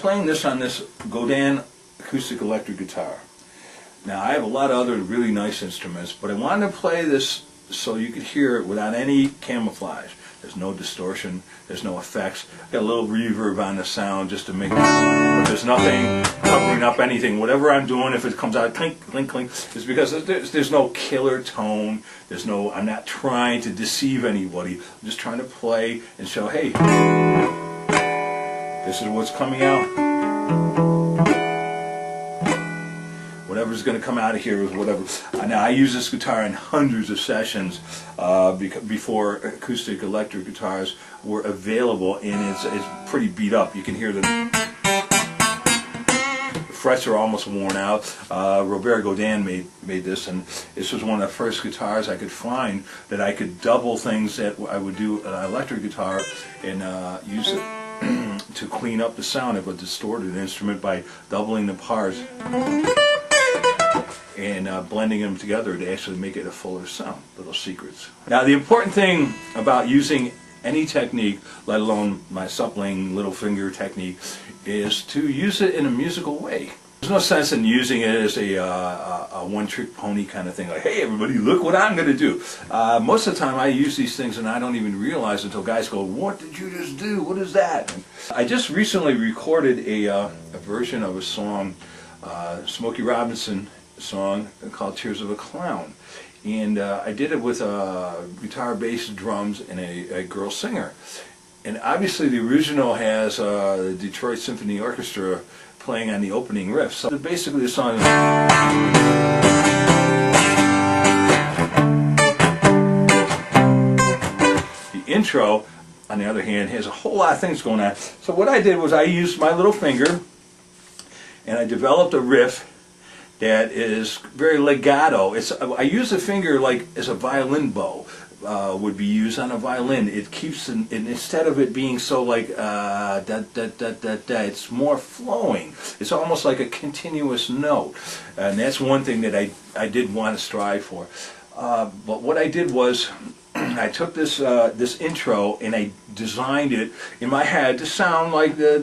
Playing this on this Godin acoustic electric guitar. Now I have a lot of other really nice instruments, but I wanted to play this so you could hear it without any camouflage. There's no distortion, there's no effects. Got a little reverb on the sound just to make it, but there's nothing covering up anything. Whatever I'm doing, if it comes out clink, clink, clink, it's because there's no killer tone. There's no, I'm not trying to deceive anybody. I'm just trying to play and show, hey, this is what's coming out. Whatever's going to come out of here is whatever. Now I use this guitar in hundreds of sessions before acoustic electric guitars were available, and it's pretty beat up. You can hear the frets are almost worn out. Robert Godin made this, and this was one of the first guitars I could find that I could double things that I would do an electric guitar and use it to clean up the sound of a distorted instrument by doubling the parts and blending them together to actually make it a fuller sound. Little secrets. Now the important thing about using any technique, let alone my suppling little finger technique, is to use it in a musical way. There's no sense in using it as a one-trick pony kind of thing, like, hey everybody, look what I'm going to do. Most of the time I use these things and I don't even realize until guys go, what did you just do? What is that? And I just recently recorded a version of a song, Smokey Robinson song called Tears of a Clown. And I did it with guitar, bass, drums, and a girl singer. And obviously the original has the Detroit Symphony Orchestra playing on the opening riff. So basically the song is... The intro, on the other hand, has a whole lot of things going on. So what I did was I used my little finger and I developed a riff that is very legato. I use the finger like as a violin bow would be used on a violin. It keeps, and instead of it being so like da da da da da, it's more flowing. It's almost like a continuous note, and that's one thing that I did want to strive for. But what I did was I took this this intro and I designed it in my head to sound like get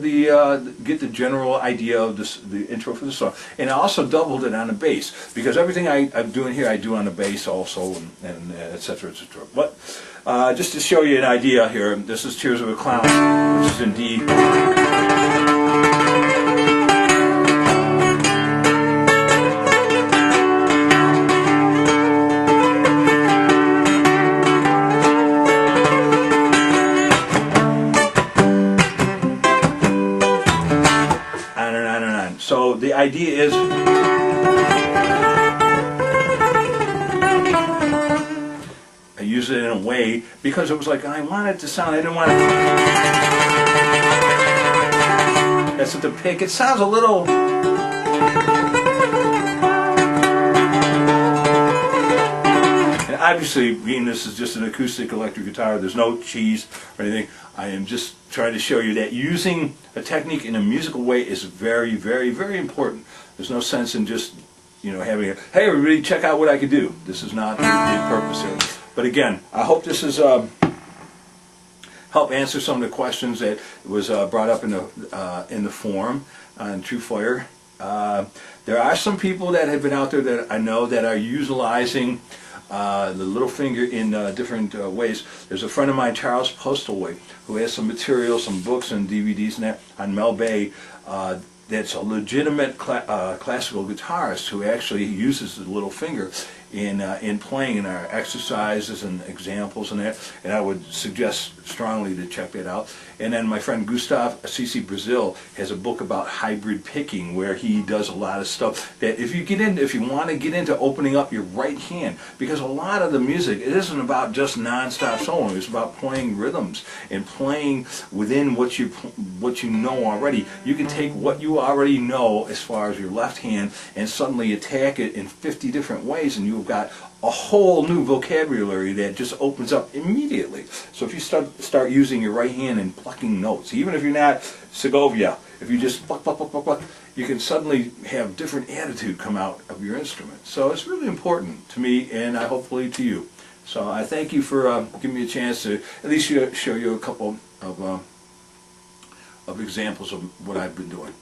the general idea of the intro for the song, and I also doubled it on the bass because everything I'm doing here I do on the bass also, and etc. etc. But just to show you an idea here, this is Tears of a Clown, which is in D. So the idea is I use it in a way because it was like I wanted to sound, I didn't want to, that's what the pick, it sounds a little, and obviously being this is just an acoustic electric guitar, there's no cheese or anything. I am just trying to show you that using a technique in a musical way is very, very, very important. There's no sense in just, you know, having a, hey everybody, check out what I could do. This is not the purpose here. But again, I hope this is help answer some of the questions that was brought up in the forum on TrueFire. There are some people that have been out there that I know that are utilizing the little finger in different ways. There's a friend of mine, Charles Postleway, who has some material, some books and DVDs and that on Mel Bay. That's a legitimate classical guitarist who actually uses the little finger in playing in our exercises and examples and that. And I would suggest strongly to check that out. And then my friend Gustav Assisi Brazil has a book about hybrid picking where he does a lot of stuff that if you want to get into opening up your right hand, because a lot of the music, it isn't about just non-stop soloing, it's about playing rhythms and playing within what you know already. You can take what you already know as far as your left hand and suddenly attack it in 50 different ways, and you've got a whole new vocabulary that just opens up immediately. So if you start using your right hand and plucking notes, even if you're not Segovia, if you just pluck, pluck, pluck, pluck, pluck, you can suddenly have different attitude come out of your instrument. So it's really important to me and hopefully to you. So I thank you for giving me a chance to at least show you a couple of of examples of what I've been doing.